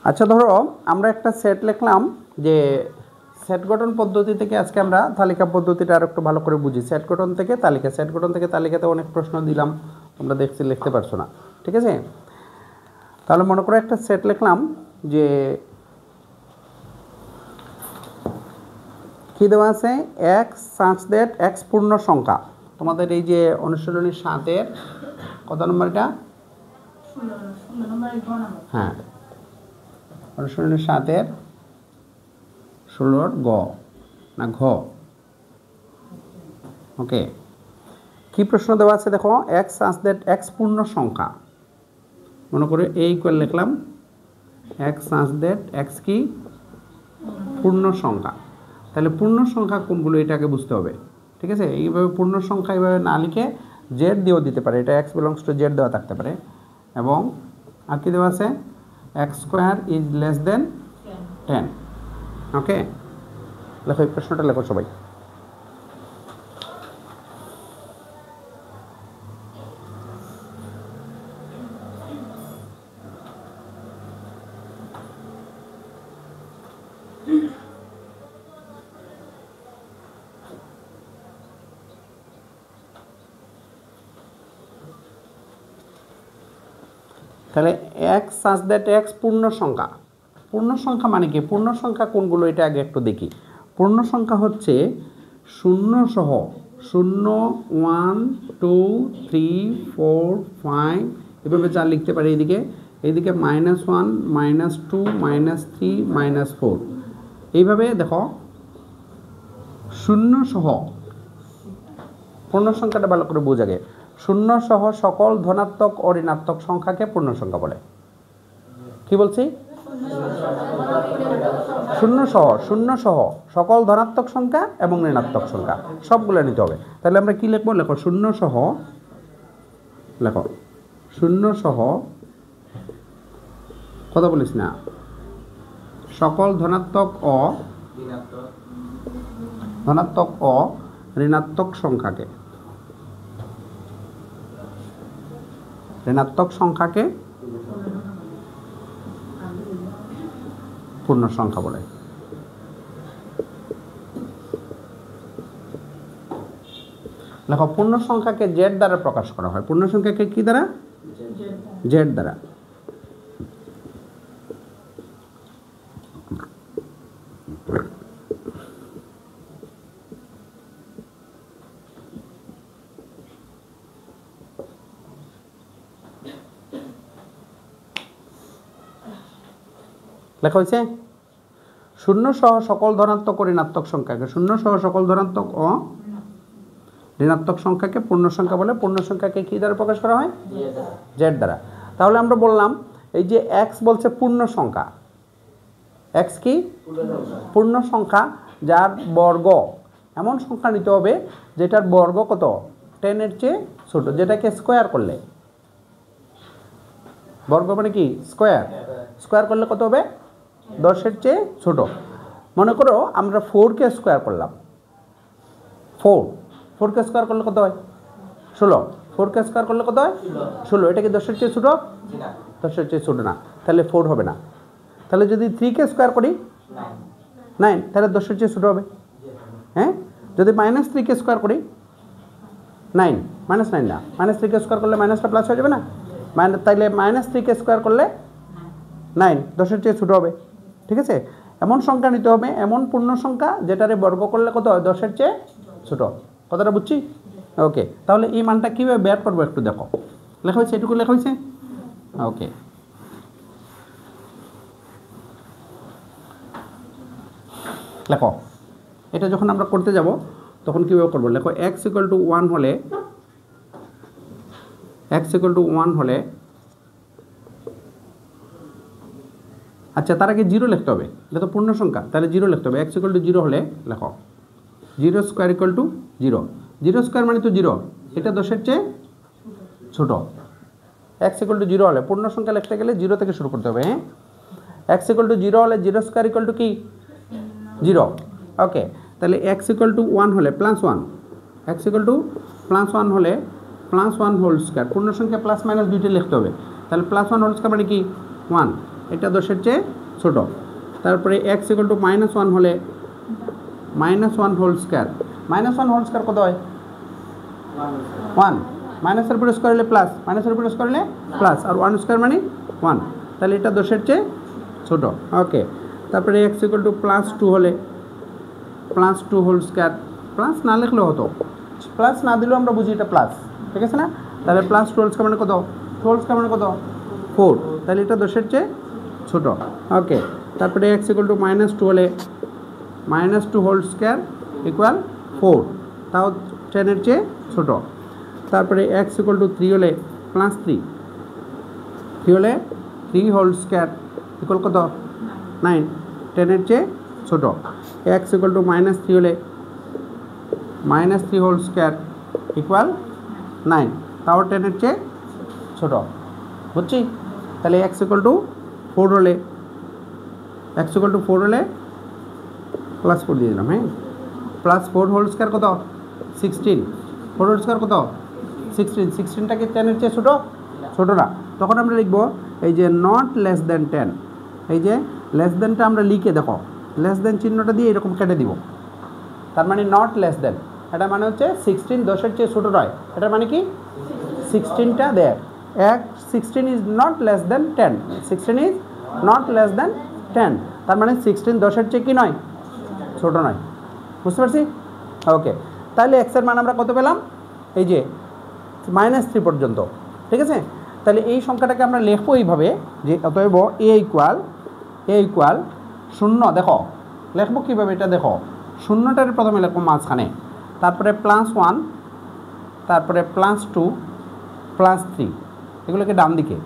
আচ্ছা ধরো আমরা একটা সেট লিখলাম যে সেট গঠন পদ্ধতি থেকে আজকে আমরা তালিকা পদ্ধতিটা আর একটু ভালো করে বুঝি। সেট গঠন থেকে তালিকা, সেট গঠন থেকে তালিকাতে অনেক প্রশ্ন দিলাম, তোমরা দেখছি লিখতে পারছো না, ঠিক আছে? তাহলে মনে করো একটা সেট লিখলাম যে কী দেওয়া আছে, এক্স সাচ দ্যাট এক্স পূর্ণ সংখ্যা। তোমাদের এই যে অনুশীলনী 7-এর কত নম্বর এটা? হ্যাঁ, অনুশীলনী 7-এর 16 গ না ঘ। ওকে, কী প্রশ্ন দেওয়া আছে দেখো, এক্স সাচ দ্যাট এক্স পূর্ণ সংখ্যা। মনে করে এই ইকুয়াল লিখলাম এক্স সাচ দ্যাট এক্স কি পূর্ণ সংখ্যা। তাহলে পূর্ণ সংখ্যা কোনগুলো এটাকে বুঝতে হবে, ঠিক আছে? এইভাবে পূর্ণ সংখ্যা এইভাবে না লিখে জেড দিয়েও দিতে পারে, এটা এক্স বিলংস টু জেড দেওয়া থাকতে পারে। এবং আর কি দেওয়া আছে, x square is less than 10। ওকে, লেখো এই প্রশ্নটা লেখো সবাই। তাহলে এক্স সাচ দ্যাট এক্স পূর্ণ সংখ্যা। পূর্ণ সংখ্যা মানে কি? পূর্ণ সংখ্যা কোনগুলো এটা আগে একটু দেখি। পূর্ণ সংখ্যা হচ্ছে শূন্য সহ 0, 1, 2, 3, 4, 5 এভাবে যা লিখতে পারি। এইদিকে -1, -2, -3, -4 এইভাবে দেখো শূন্য সহ পূর্ণ সংখ্যাটা ভালো করে বোঝা গে। শূন্য সহ সকল ধনাত্মক ও ঋণাত্মক সংখ্যাকে পূর্ণ সংখ্যা বলে। কি বলছি? শূন্য সহ সকল ধনাত্মক সংখ্যা এবং ঋণাত্মক সংখ্যা সবগুলো নিতে হবে। তাহলে আমরা কি লিখবো? লেখো শূন্য সহ, লেখো শূন্য সহ কথা বলিস না, সকল ধনাত্মক ও ঋণাত্মক সংখ্যাকে পূর্ণ সংখ্যা বলে। দেখো পূর্ণ সংখ্যাকে জেড দ্বারা প্রকাশ করা হয়। পূর্ণ সংখ্যাকে কি দ্বারা? জেড দ্বারা। লেখা হয়েছে শূন্য সহ সকল ধনাত্মক ও ঋণাত্মক সংখ্যাকে, শূন্য সহ সকল ধনাত্মক ও ঋণাত্মক সংখ্যাকে পূর্ণ সংখ্যা বলে। পূর্ণ সংখ্যাকে কি দ্বারা প্রকাশ করা হয়? জেড দ্বারা। তাহলে আমরা বললাম এই যে এক্স বলছে পূর্ণ সংখ্যা। এক্স কি? পূর্ণ সংখ্যা যার বর্গ এমন সংখ্যা নিতে হবে যেটার বর্গ কত? 10-এর চেয়ে ছোট, যেটাকে স্কোয়ার করলে, বর্গ মানে কি স্কোয়ার করলে কত হবে? 10-এর চেয়ে ছোট। মনে করো আমরা 4কে স্কোয়ার করলাম, 4কে স্কোয়ার করলে কত হয়? 16। 4কে স্কোয়ার করলে কত হয়? 16। এটা কি 10-এর চেয়ে ছোট? 10-এর চেয়ে ছোট না, তাহলে 4 হবে না। তাহলে যদি 3কে স্কোয়ার করি 9, তাহলে 10-এর চেয়ে ছোট হবে। হ্যাঁ, যদি -3কে স্কোয়ার করি 9, -9 না, -3কে স্কোয়ার করলে মাইনাসটা প্লাস হয়ে যাবে না? তাইলে -3কে স্কোয়ার করলে 9 10-এর চেয়ে ছোটো হবে, ঠিক আছে? এমন সংখ্যা নিতে হবে, এমন পূর্ণ সংখ্যা যেটারে বর্গ করলে কত হয়? 10-এর চেয়ে ছোটো। কথাটা বুঝছি? ওকে, তাহলে এই মানটা কীভাবে বের করবো একটু দেখো। লেখা হয়েছে, এটুকু লেখা হয়েছে। ওকে, লেখো। এটা যখন আমরা করতে যাব তখন কীভাবে করবো? লেখো x = 1 হলে আচ্ছা, তার আগে 0 লিখতে হবে। এটা তো পূর্ণ সংখ্যা, তাহলে 0 লিখতে হবে। x = 0 হলে লেখো 0² = 0। 0² মানে তো 0, এটা 10-এর চেয়ে ছোট। x = 0 হলে পূর্ণ সংখ্যা লিখতে গেলে 0 থেকে শুরু করতে হবে। হ্যাঁ, x = 0 হলে 0² = কি? 0। ওকে, তাহলে x = 1 হলে +1, x = +1 হলে +1² পূর্ণ সংখ্যা প্লাস মাইনাস দুইটা লিখতে হবে। তাহলে +1² মানে কি? 1। এটা 10-এর চেয়ে ছোট। তারপরে x ইকুয়াল টু -1 হলে -1 হোল স্কয়ার, -1 হোল স্কয়ার কত হয়? 1, মাইনাসের উপরে স্কয়ার হলে প্লাস, মাইনাসের উপরে স্কয়ার হলে প্লাস, আর 1 স্কয়ার মানে 1, তাহলে এটা 10-এর চেয়ে ছোট। ওকে, তারপরে x ইকুয়াল টু +2 হলে +2 হোল স্কয়ার, প্লাস না লিখলেও হতো, প্লাস না দিলেও আমরা বুঝি এটা প্লাস, ঠিক আছে না? তাহলে +2 হোল স্কয়ার মানে কত? 2 হোল স্কয়ার মানে কত? 4, তাহলে এটা 10-এর চেয়ে ছোট। ওকে, তারপরে x ইকুয়াল টু -2 হলে -2 হোল স্কয়ার ইকুয়াল 4, তাও 10-এর চেয়ে ছোট। তারপরে x ইকুয়াল টু 3 হলে +3 হলে 3 হোল স্কয়ার ইকুয়াল কত? 9, 10-এর চেয়ে ছোট। x ইকুয়াল টু -3 হলে -3 হোল স্কয়ার ইকুয়াল 9, তাও 10-এর চেয়ে ছোট। বুঝছি? তাহলে x ইকুয়াল টু 4 হলে +4 দিয়ে দিলাম, হ্যাঁ, +4 হোল স্কয়ার কত? 16, 4 হোল স্কয়ার কত? 16, 16টা কি 10-এর চেয়ে ছোট? ছোট না। তখন আমরা লিখব এই যে নট লেস দেন 10, এই যে লেস দেনটা আমরা লিখে দেখো, লেস দেন চিহ্নটা দিয়ে এরকম কেটে দিব, তার মানে নট লেস দেন, এটা মানে হচ্ছে 16 10-এর চেয়ে ছোট নয়, এটা মানে কি 16টা দেয় 16 is not less than 10, 16 is not less than 10, তার মানে 16 10-এর চেয়ে কি নয়? ছোট নয়। বুঝতে পারছি? ওকে, তাহলে x এর মান আমরা কত পেলাম? এই যে -3 পর্যন্ত, ঠিক আছে? তাহলে এই সংখ্যাটাকে আমরা লিখবো এইভাবে যে অতএব a ইকুয়াল 0, দেখো লিখবো কীভাবে এটা দেখো, 0টার প্রথমে লিখবো মাঝখানে, তারপরে +1, তারপরে +2, +3, এগুলোকে ডান দিকে,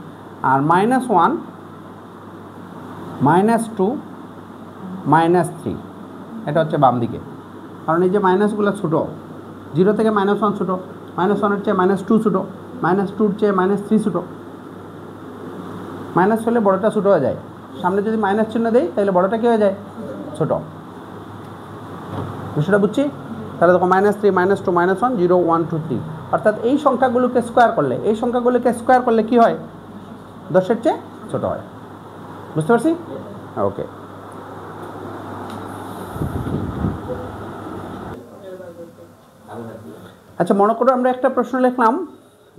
আর -1, -2, -3 এটা হচ্ছে বাম দিকে, কারণ এই যে মাইনাসগুলো ছোটো, 0 থেকে -1 ছোটো, -1-এর চেয়ে -2 ছোটো, -2-র চেয়ে -3 ছোটো, মাইনাস হলে বড়টা ছোটো হয়ে যায়, সামনে যদি মাইনাস চিহ্ন দেয় তাহলে বড়টা কী হয়ে যায়? ছোট। বিষয়টা বুঝছি? তাহলে দেখো -3, -2, -1, 0, 1, 2, 3, অর্থাৎ এই সংখ্যাগুলোকে স্কোয়ার করলে কী হয়? 10-এর চেয়ে ছোট হয়। বুঝতে পারছি? ওকে, আচ্ছা মনে করো আমরা একটা প্রশ্ন লিখলাম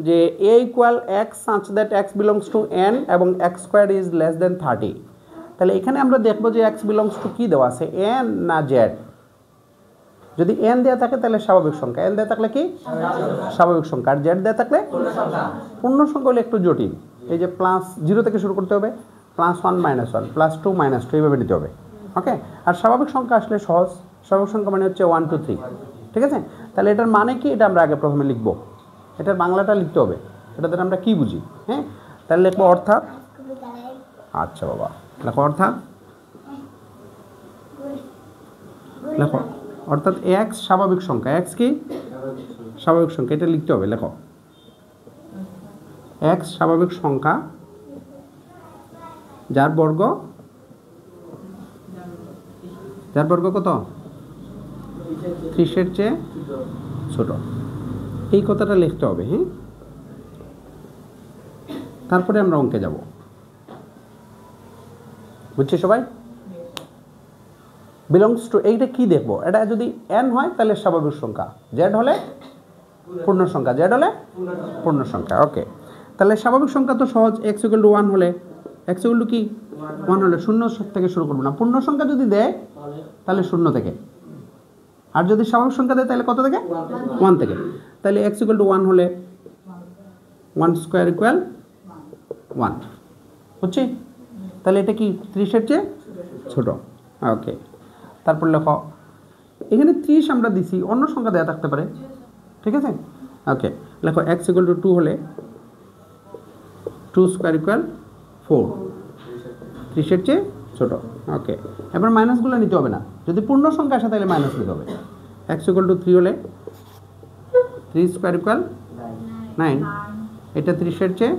যে a equal x such that x belongs to n এবং x squared is less than 30, তাহলে এখানে আমরা দেখবো যে x belongs to কি দেওয়া আছে, n না z? যদি n দেওয়া থাকে তাহলে স্বাভাবিক সংখ্যা, n দেওয়া থাকলে কি স্বাভাবিক সংখ্যা, আর z দেওয়া থাকলে পূর্ণ সংখ্যা হলে একটু জটিল, এই যে +0 থেকে শুরু করতে হবে, +1 -1, +2 -2, এইভাবে নিতে হবে। ওকে, আর স্বাভাবিক সংখ্যা আসলে সহজ, স্বাভাবিক সংখ্যা মানে হচ্ছে 1 2 3, ঠিক আছে? তাহলে এটার মানে কি এটা আমরা আগে প্রথমে লিখবো, এটার বাংলাটা লিখতে হবে, এটা দ্বারা আমরা কি বুঝি, হ্যাঁ? তাহলে লিখবো অর্থাৎ, আচ্ছা বাবা লেখো অর্থাৎ x স্বাভাবিক সংখ্যা, x কি স্বাভাবিক সংখ্যা, এটা লিখতে হবে, লেখো x স্বাভাবিক সংখ্যা যার বর্গ কত? 30-এর চেয়ে ছোট, এই কথাটা লিখতে হবে, হ্যাঁ? তারপরে আমরা অঙ্কে যাব। বুঝছি সবাই? বিলংস টু, এইটা কি দেখবো, এটা যদি n হয় তাহলে স্বাভাবিক সংখ্যা, z হলে পূর্ণ সংখ্যা, পূর্ণ সংখ্যা। ওকে, তাহলে স্বাভাবিক সংখ্যা তো সহজ, x ইকুয়াল টু 1 হলে, x ইকুয়াল টু কি 1 হলে 0 থেকে শুরু করবো না, পূর্ণ সংখ্যা যদি দেয় তাহলে 0 থেকে, আর যদি স্বাভাবিক সংখ্যা দেয় তাহলে কত থেকে? 1 থেকে। তাহলে x ইকুয়াল টু 1 হলে 1 স্কোয়ার ইকুয়াল 1, বুঝছি? তাহলে এটা কি 30-এর চেয়ে ছোট। ওকে, তারপর লেখো এখানে 30 আমরা দিছি, অন্য সংখ্যা দেওয়া থাকতে পারে, ঠিক আছে? ওকে, লেখো x ইকুয়াল টু 2 হলে 2 স্কোয়ার ইকুয়াল 4, 30-এর চেয়ে ছোট। ওকে, এবার মাইনাসগুলো নিতে হবে না, যদি পূর্ণ সংখ্যা আসে তাহলে মাইনাস নিতে হবে। x ইকুয়াল টু 3 হলে 3 স্কোয়ার ইকুয়াল 9, এটা 30-এর চেয়ে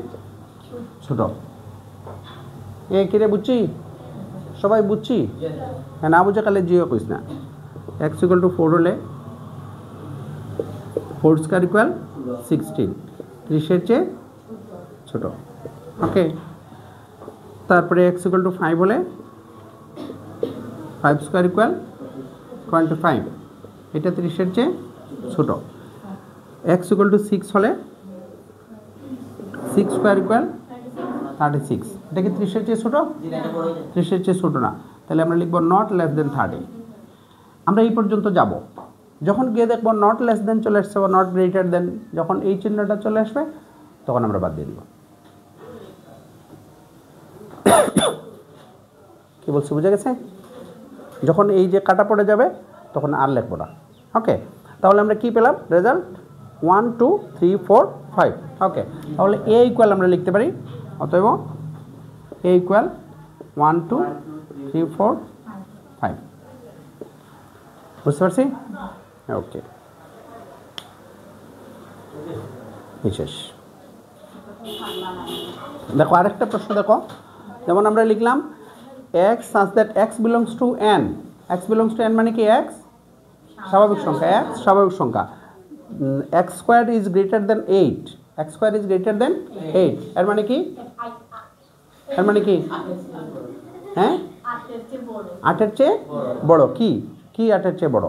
ছোট। এ কিরে বুঝছি? সবাই বুঝছি? হ্যাঁ, না বুঝে কালে জিও কইস না। x ইকুয়াল টু 4 হলে 4 স্কোয়ার ইকুয়াল 16, 30-এর চেয়ে ছোট। ওকে, তারপরে x ইকুয়াল টু 5 হলে 5 স্কোয়ার ইকুয়াল 25, এটা 30-এর চেয়ে ছোটো। x ইকুয়াল টু 6 হলে 6 স্কোয়ার ইকুয়াল 36, এটা কি 30-এর চেয়ে ছোটো? 30-এর চেয়ে ছোটো না, তাহলে আমরা লিখব নট লেস দেন 30। আমরা এই পর্যন্ত যাব, যখন গিয়ে দেখব নট লেস দেন চলে আসছে বা নট গ্রেটার দেন, যখন এই চিহ্নটা চলে আসবে তখন আমরা বাদ দিয়ে দিব। কি বলছি বুঝে গেছে? যখন এই যে কাটা পড়ে যাবে তখন আর লিখব না। ওকে, তাহলে আমরা কি পেলাম রেজাল্ট? 1 2 3 4 5। ওকে, তাহলে এ ইকুয়াল আমরা লিখতে পারি, অতএব এ ইকুয়াল 1 2 3 4 5। বুঝতে পারছি? ওকে, বিশেষ দেখো আরেকটা প্রশ্ন দেখো, যেমন আমরা লিখলাম x such that x belongs to n, x belongs to n মানে কি x স্বাভাবিক সংখ্যা, x স্বাভাবিক সংখ্যা, x squared is greater than 8, x squared is greater than 8, এর মানে কি? এর মানে কি? হ্যাঁ, 8-এর চেয়ে বড়। কি কি 8-এর চেয়ে বড়?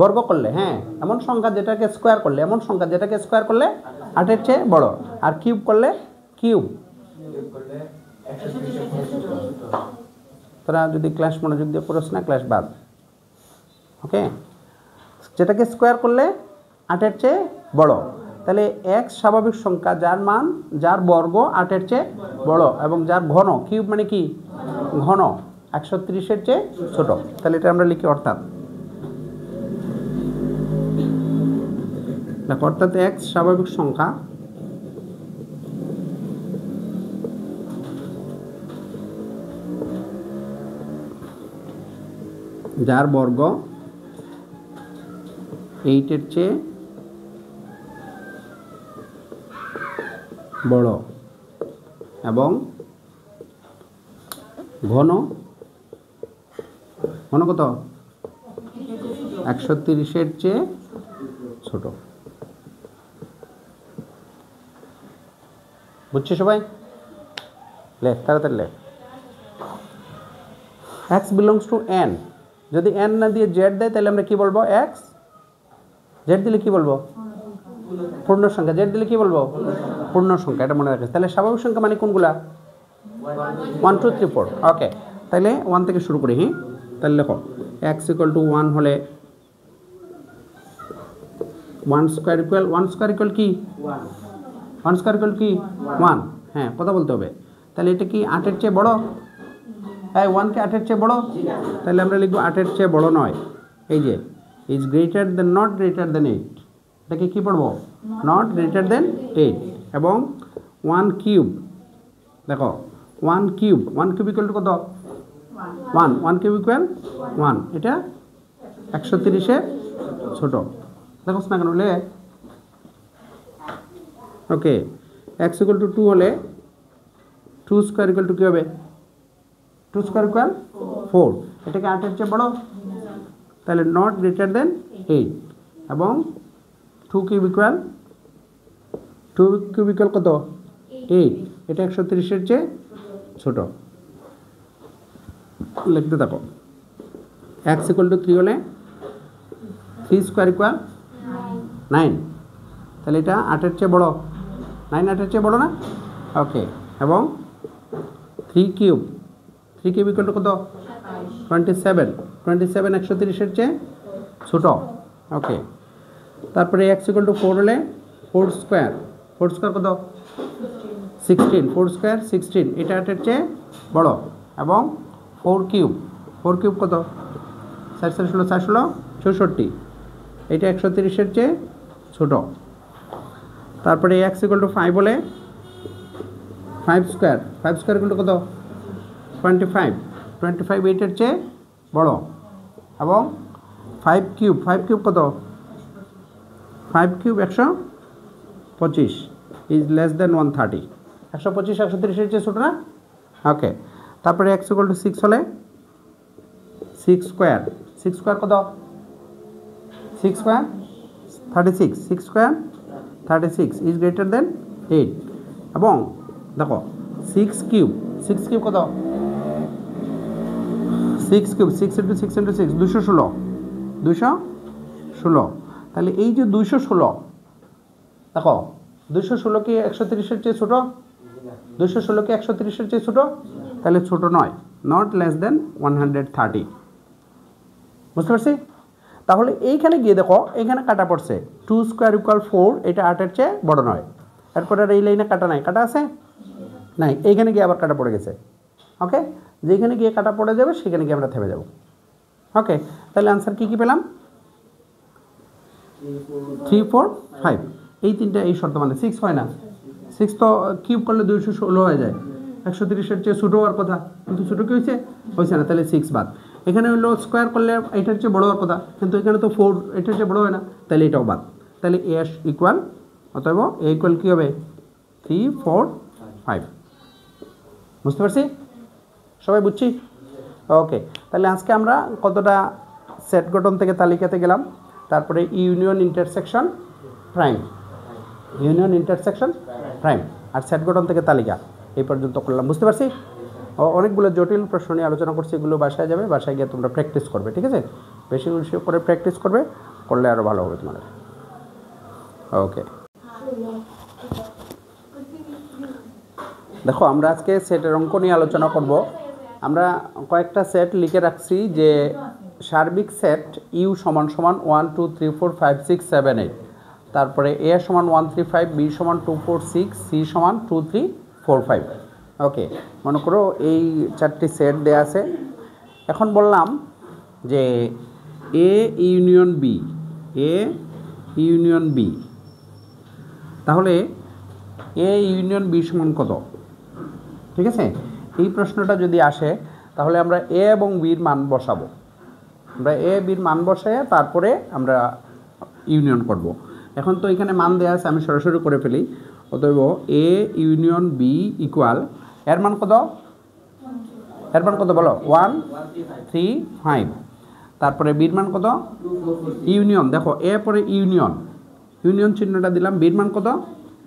বর্গ করলে, হ্যাঁ, এমন সংখ্যা যেটাকে স্কোয়ার করলে, এমন সংখ্যা যেটাকে স্কোয়ার করলে 8-এর চেয়ে বড়, আর কিউব করলে কিউব। তোরা যদি ক্লাস মনোযোগ দিয়ে পড়ছ না, ক্লাস বাদ। ওকে, যেটাকে স্কোয়ার করলে 8-এর চেয়ে বড়, তাহলে x স্বাভাবিক সংখ্যা যার মান, যার বর্গ 8-এর চেয়ে বড় এবং যার ঘন, কিউব মানে কি ঘন, 130-এর চেয়ে ছোট। তাহলে এটা আমরা লিখি অর্থাৎ, দেখো অর্থাৎ x স্বাভাবিক সংখ্যা যার বর্গ 8-এর চেয়ে বড় এবং ঘন ঘন কত? 130-এর চেয়ে ছোট। বুঝছি সবাই? লেখ তাড়াতাড়ি লেখ। x বিলংস টু n, যদি n না দিয়ে z দেয় তাহলে আমরা কি বলবো? x, z দিলে কি বলবো? পূর্ণ সংখ্যা। z দিলে কি বলবো? পূর্ণ সংখ্যা। এটা মনে রাখিস। তাহলে স্বাভাবিক সংখ্যা মানে কোনগুলা? 1 2 3 4। ওকে, তাহলে 1 থেকে শুরু করি। হ্যাঁ, তাহলে লেখো x ইকুয়াল টু 1 হলে 1 স্কোয়ার ইকুয়াল, 1 স্কোয়ার ইকুয়াল কি 1 স্কোয়ার ইকুয়াল কি 1। হ্যাঁ, কথা বলতে হবে। তাহলে এটা কি 8-এর চেয়ে বড়? হ্যাঁ, 1 কি 8-এর চেয়ে বড়? তাহলে আমরা লিখবো 8-এর চেয়ে বড় নয়। এই যে is greater than, not greater than 8, এটাকে কি পড়বো? Not greater than 8। এবং 1 কিউব, দেখো 1 কিউব, 1 কিউব ইকুয়াল টু কত? 1, 1 কিউব ইকুয়াল 1, এটা 130-এর ছোট। দেখো না কেন লে। ওকে, x ইকুয়াল টু 2 হলে 2 স্কোয়ার ইকুয়াল টু কী হবে? 2 স্কোয়ার ইকুয়াল 4, এটাকে 8-এর চেয়ে বড়, তাহলে নট গ্রেটার দেন 8। এবং 2 কিউব ইকুয়াল, 2 কিউব ইকুয়াল কত? 8, এটা 130-এর চেয়ে ছোট। লিখতে থাকো। x ইকুয়াল টু 3 হলে 3 স্কোয়ার ইকুয়াল 9, তাহলে এটা 8-এর চেয়ে বড়, 9 8-এর চেয়ে বড় না? ওকে, এবং 3 কিউব, 3 কিউব ইকুয়াল টু কত? 27, 27 130-এর চেয়ে ছোট। ওকে, তারপরে x ইকুয়াল টু 4 হলে 4 স্কোয়ার, 4 স্কোয়ার কত? 16, 4 স্কোয়ার 16, এটা 8-এর চেয়ে বড়। এবং 4 কিউব, 4 কিউব কত? 4 16 4 16 64, এটা 130-এর চেয়ে ছোট। তারপরে x ইকুয়াল টু 5 হলে 5 স্কোয়ার, 5 স্কোয়ার ইকুয়াল টু কত? 25, 25 8-এর চেয়ে বড়। এবং 5 কিউব, 5 কিউব কত? 5 কিউব 125, ইজ লেস দেন 130, 125 130-এর চেয়ে ছোটো না? ওকে, তারপরে x ইকুয়াল টু 6 হলে 6 স্কোয়ার, 6 স্কোয়ার কত? 6 square 36, 6 square 36 is greater than 8। এবং দেখো সিক্স কিউব কত? 6 কিউব 6 ইন্টু 6 ইন্টু 6 216 তাহলে এই যে 216 দেখো 216 কি 130-এর চেয়ে ছোট? 216 কি 130-এর চেয়ে ছোট? তাহলে ছোট নয়, নট লেস দেন 130। বুঝতে পারছি? তাহলে এইখানে গিয়ে দেখো এখানে কাটা পড়ছে 2 স্কোয়ার ইকুয়াল 4, এটা 8-এর চেয়ে বড় নয়। এরপরে আর এই লাইনে কাটা নাই, কাটা আছে নাই, এইখানে গিয়ে আবার কাটা পড়ে গেছে। ওকে, যেখানে গিয়ে কাটা পড়ে যাবে সেখানে গিয়ে আমরা থেমে যাব। ওকে, তাহলে আনসার কী কী পেলাম? 3 4 5, এই তিনটা এই শর্ত মানে 6 হয় না। 6 তো কিউব করলে 216 হয়ে যায়, 130-এর চেয়ে ছোটো হওয়ার কথা, কিন্তু ছোটো কি হয়েছে না, তাহলে 6 বাদ। এখানে হলো স্কোয়ার করলে এটার চেয়ে বড় হওয়ার কথা, কিন্তু এখানে তো 4 এটার চেয়ে বড় হয় না, তাহলে এটাও বাদ। তাহলে এ ইকুয়াল, অতএব এ ইকুয়াল কী হবে? 3 4 5। বুঝতে পারছি? সবাই বুঝছি? ওকে, তাহলে আজকে আমরা কতটা সেট গঠন থেকে তালিকাতে গেলাম, তারপরে ইউনিয়ন ইন্টারসেকশন প্রাইম, আর সেট গঠন থেকে তালিকা এই পর্যন্ত করলাম। বুঝতে পারছি? অনেকগুলো জটিল প্রশ্ন নিয়ে আলোচনা করছি, এগুলো বাসায় যাবে, বাসায় গিয়ে তোমরা প্র্যাকটিস করবে, ঠিক আছে? বেশি বেশি করে প্র্যাকটিস করলে আরও ভালো হবে তোমাদের। ওকে, দেখো আমরা আজকে সেটের অঙ্ক নিয়ে আলোচনা করব। আমরা কয়েকটা সেট লিখে রাখছি, যে সার্বিক সেট ইউ সমান 1 2 3 4 5 6 7 8, তারপরে এ সমান 1 3 5, বি সমান 2 4 6, সি সমান 2 3 4 5। ওকে, মনে করো এই 4টি সেট দেয়া আছে। এখন বললাম যে এ ইউনিয়ন বি, তাহলে এ ইউনিয়ন বি সমান কত? ঠিক আছে, এই প্রশ্নটা যদি আসে তাহলে আমরা এ এবং বির মান বসাবো। আমরা এ বির মান বসাই তারপরে আমরা ইউনিয়ন করব। এখন তো এখানে মান দেওয়া আছে, আমি সরাসরি করে ফেলি। অতএব এ ইউনিয়ন বি ইকুয়াল, এর মান কত বলো? 1 3 5। তারপরে বির মান কত? ইউনিয়ন, দেখো এ পরে ইউনিয়ন চিহ্নটা দিলাম। বির মান কত?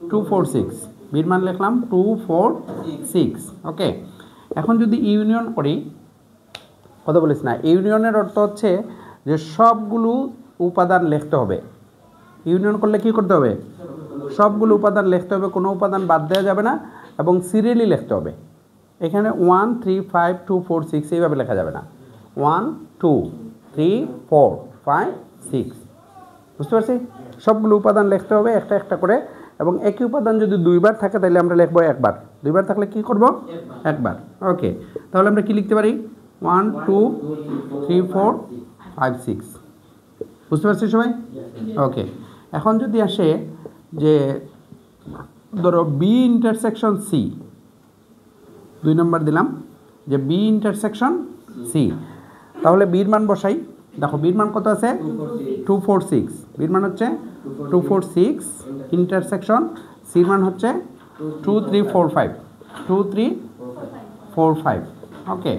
2 4 6, বির মান লিখলাম 2 4 6। ওকে, এখন যদি ইউনিয়ন করি, কথা বলিস না, ইউনিয়নের অর্থ হচ্ছে যে সবগুলো উপাদান লিখতে হবে। ইউনিয়ন করলে কি করতে হবে? সবগুলো উপাদান লিখতে হবে, কোনো উপাদান বাদ দেওয়া যাবে না, এবং সিরিয়ালি লিখতে হবে। এখানে 1 3 5 2 4 6 এইভাবে লেখা যাবে না, 1 2 3 4 5 6। বুঝতে পারছি? সবগুলো উপাদান লিখতে হবে একটা একটা করে, এবং একই উপাদান যদি দুইবার থাকে তাহলে আমরা লিখবো একবার, দুইবার থাকলে কি করব? একবার। ওকে, তাহলে আমরা কি লিখতে পারি? 1 2 3 4 5 6। বুঝতে পারছি সবাই? ওকে, এখন যদি আসে যে ধরো বি ইন্টারসেকশন সি, 2 নম্বর দিলাম যে বি ইন্টারসেকশন সি, তাহলে বির মান বসাই। দেখো বির মান কত আছে? 2 4 6, বির মান হচ্ছে 2 4 6, ইন্টারসেকশন সির মান হচ্ছে 2 3 4 5, 2 3 4 5। ওকে,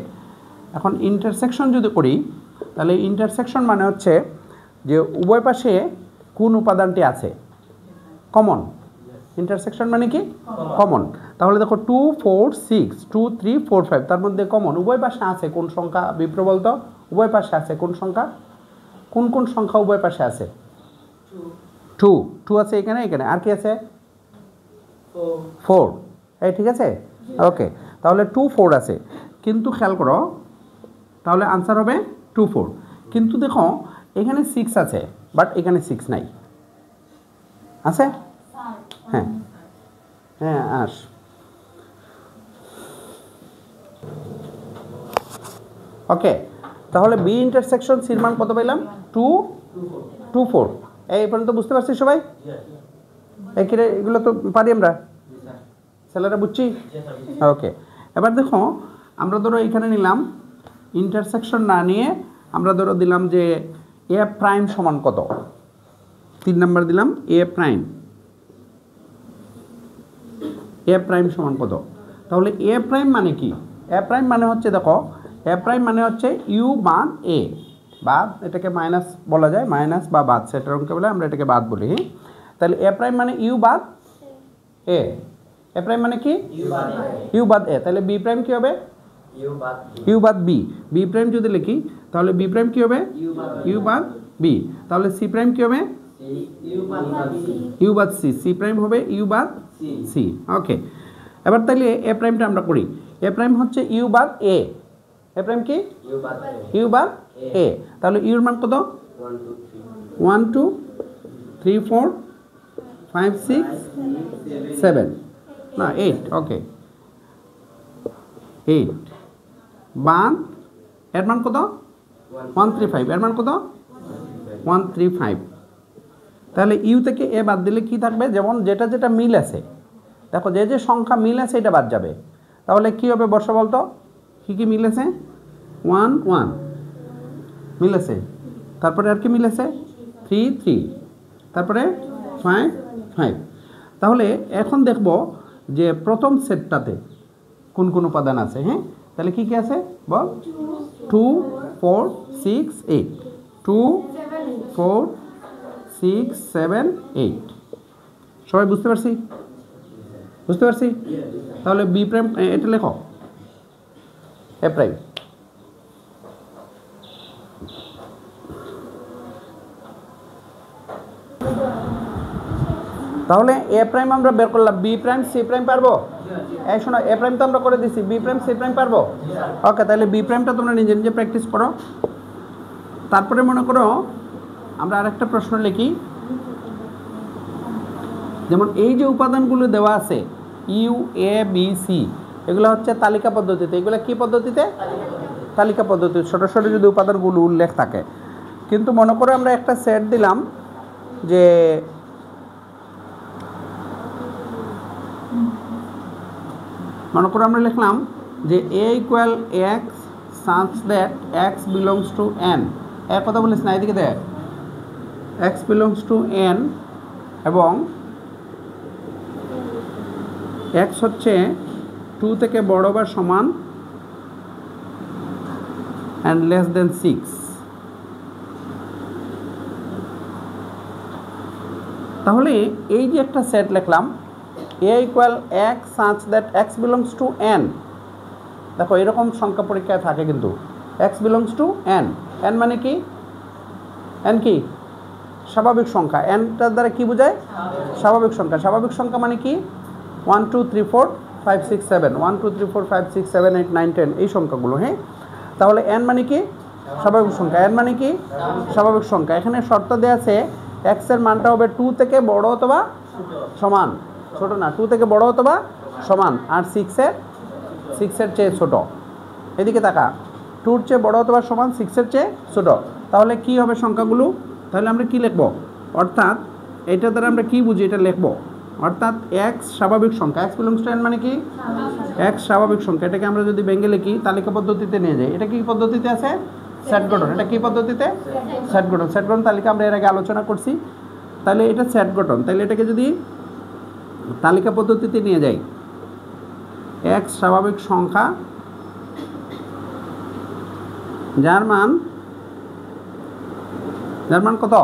এখন ইন্টারসেকশন যদি করি, তাহলে ইন্টারসেকশন মানে হচ্ছে যে উভয় পাশে কোন উপাদানটি আছে, কমন। ইন্টারসেকশন মানে কি? কমন। তাহলে দেখো 2 4 6 2 3 4 5, তার মধ্যে কমন উভয় পাশে আছে কোন সংখ্যা? বিপ্র বলতো, উভয় পাশে আছে কোন সংখ্যা? কোন সংখ্যা উভয় পাশে আছে? 2 আছে এখানে, আর কি আছে? 4। এই ঠিক আছে। ওকে, তাহলে 2 4 আছে, কিন্তু খেয়াল করো, তাহলে আনসার হবে 2 4। কিন্তু দেখো এখানে 6 আছে, বাট এখানে 6 নাই, আছে? হ্যাঁ আস। ওকে, তাহলে বি ইন্টারসেকশন সির মান কত পেলাম? 2 2 4। এই পর্যন্ত বুঝতে পারছি সবাই? এগুলো তো পারি আমরা, ছেলেরা বুঝছি? ওকে, এবার দেখো আমরা ধরো এখানে নিলাম ইন্টারসেকশন না নিয়ে, আমরা ধরো দিলাম যে এ প্রাইম সমান কত? 3 নাম্বার দিলাম এ প্রাইম সমান কত? তাহলে এ প্রাইম মানে কি? এ প্রাইম মানে হচ্ছে, দেখো এ প্রাইম মানে হচ্ছে ইউ বাদ এ, বাদ এটাকে মাইনাস বলা যায়, মাইনাস বা বাদ, সেটার অঙ্কে বলে আমরা এটাকে বাদ বলি। তাহলে এ প্রাইম মানে ইউ বাদ এ, এ প্রাইম মানে কি ইউ বাদ এ, তাহলে বি প্রাইম কি হবে ইউ বাদ বি। বি প্রাইম যদি লিখি তাহলে বি প্রাইম কি হবে ইউ বাদ বি, তাহলে সি প্রাইম কি হবে ইউ বাদ সি, সি প্রাইম হবে ইউ বাদ সি। ওকে, এবার তাহলে এ প্রাইমটা আমরা করি। এ প্রাইম হচ্ছে ইউ বাদ এ, এ প্রাইম কি ইউ বাদ এ, তাহলে ইউর মান কত 1 2 3 4 5 6 7 না 8, ওকে 8 বাদ এর মান কত 135, এর মান কত 135। তাহলে ইউ থেকে এ বাদ দিলে কি থাকবে, যেমন যেটা যেটা মিল আছে, দেখো যে যে সংখ্যা মিল আছে এটা বাদ যাবে। তাহলে কি হবে বর্ষা বলতো, কি কি মিল আছে 1 1 মিল আছে, তারপরে আর কি মিল আছে 3 3, তারপরে 5 5। তাহলে এখন দেখব যে প্রথম সেটটাতে কোন কোন উপাদান আছে। হ্যাঁ, তাহলে কি কি আছে বল 2 4 6 8, 2 4 6 7 8। সবাই বুঝতে পারছি, বুঝতে পারছি। তাহলে বি প্রাইম এটা লেখো এ প্রাইম, তাহলে এ প্রাইম আমরা বের করলাম, বি প্রাইম সি প্রাইম পারবো? এই শোনো, এ প্রাইম তো আমরা করে দিছি, বি প্রাইম সি প্রাইম পারবো? ওকে, তাহলে বি প্রাইমটা তোমরা নিজে নিজে প্র্যাকটিস করো। তারপরে মনে করো আমরা আরেকটা প্রশ্ন লিখি, যেমন এই যে উপাদানগুলো দেওয়া আছে ইউ এ বি সি, এগুলো হচ্ছে তালিকা পদ্ধতিতে। এগুলো কি পদ্ধতিতে? তালিকা পদ্ধতি, সরাসরি যদি উপাদানগুলো উল্লেখ থাকে। কিন্তু মনে করো আমরা একটা সেট দিলাম যে মনে করো আমরা লিখলাম যে A equal X such that X belongs to N. এক কথা বলিস না, এদিকে দেখ, এক্স বিলংস টু এন এবং এক্স হচ্ছে 2 থেকে বড় বা সমান অ্যান্ড লেস দেন 6। তাহলে এই যে একটা সেট লিখলাম A equal X such that X belongs to N. দেখো এরকম সংখ্যা পরীক্ষায় থাকে কিন্তু, X belongs to N. N মানে কি? এন কি? স্বাভাবিক সংখ্যা। এনটার দ্বারা কি বোঝায়? স্বাভাবিক সংখ্যা। স্বাভাবিক সংখ্যা মানে কি? 1 2 3 4 5 6 7, 1 2 3 4 5 6 7 8 9 10 এই সংখ্যাগুলো। হ্যাঁ, তাহলে এন মানে কি? স্বাভাবিক সংখ্যা। এন মানে কি? স্বাভাবিক সংখ্যা। এখানে শর্ত দেওয়া আছে এক্স এর মানটা হবে 2 থেকে বড় অথবা সমান, ছোট না, 2 থেকে বড় অথবা সমান, আর 6 এর চেয়ে ছোট। এদিকে তাকা, 2-র চেয়ে বড় অথবা সমান, 6-এর চেয়ে ছোট। তাহলে কি হবে সংখ্যাগুলো? তাহলে আমরা কি লিখব? অর্থাৎ এটা দ্বারা আমরা কি বুঝি এটা লিখব, অর্থাৎ এক্স স্বাভাবিক সংখ্যা। এক্স বিলংস টু এন মানে কি? এক্স স্বাভাবিক সংখ্যা। এটাকে আমরা যদি ভেঙে লিখি তালিকা পদ্ধতিতে নিয়ে যাই, এটা কি পদ্ধতিতে আছে? সেট গঠন। এটা কি পদ্ধতিতে? সেট গঠন। সেট গঠন তালিকা আমরা এর আগে আলোচনা করছি। তাহলে এটা সেট গঠন। তাহলে এটাকে যদি তালিকা পদ্ধতিতে নিয়ে যাই, এক্স স্বাভাবিক সংখ্যা যার মান কত?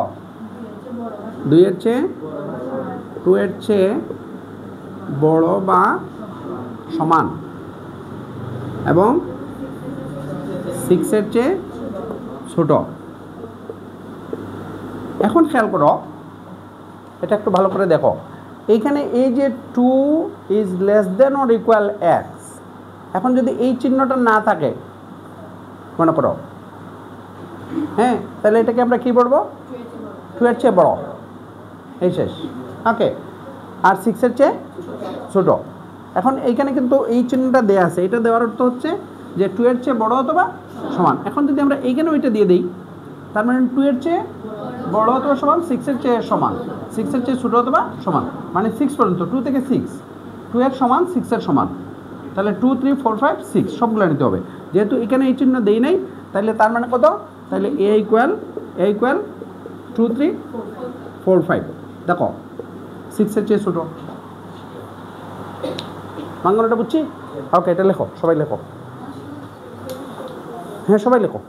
2-এর চেয়ে 2-এর চেয়ে বড় বা সমান এবং 6-এর চেয়ে ছোট। এখন খেয়াল করো, এটা একটু ভালো করে দেখো। এইখানে এই যে 2 is less than or equal x, এখন যদি এই চিহ্নটা না থাকে মনে করো, হ্যাঁ, তাহলে এটাকে আমরা কি বলবো? 2-এর চেয়ে বড়, এই শেষ। ওকে, আর 6-এর চেয়ে ছোট। এখন এইখানে কিন্তু এই চিহ্নটা দেওয়া আছে, এটা দেওয়ার অর্থ হচ্ছে যে 2-এর চেয়ে বড় অথবা সমান। এখন যদি আমরা এইখানে ওইটা দিয়ে দিই, তার মানে 2-এর চেয়ে বড় অথবা সমান, 6-এর চেয়ে সমান, 6-এর চেয়ে ছোটো অথবা সমান, মানে 6 পর্যন্ত, 2 থেকে 6, 2-এর সমান 6-এর সমান। তাহলে 2 3 4 5 6 সবগুলো নিতে হবে। যেহেতু এখানে এই চিহ্ন দেই নাই, তাহলে তার মানে কত? তাহলে এ ইকুয়াল 2 3 4 5। দেখো 6-এর চেয়ে ছোটো। বাংলাটা বুঝছি? ওকে, এটা লেখো, সবাই লেখো। হ্যাঁ, সবাই লেখো।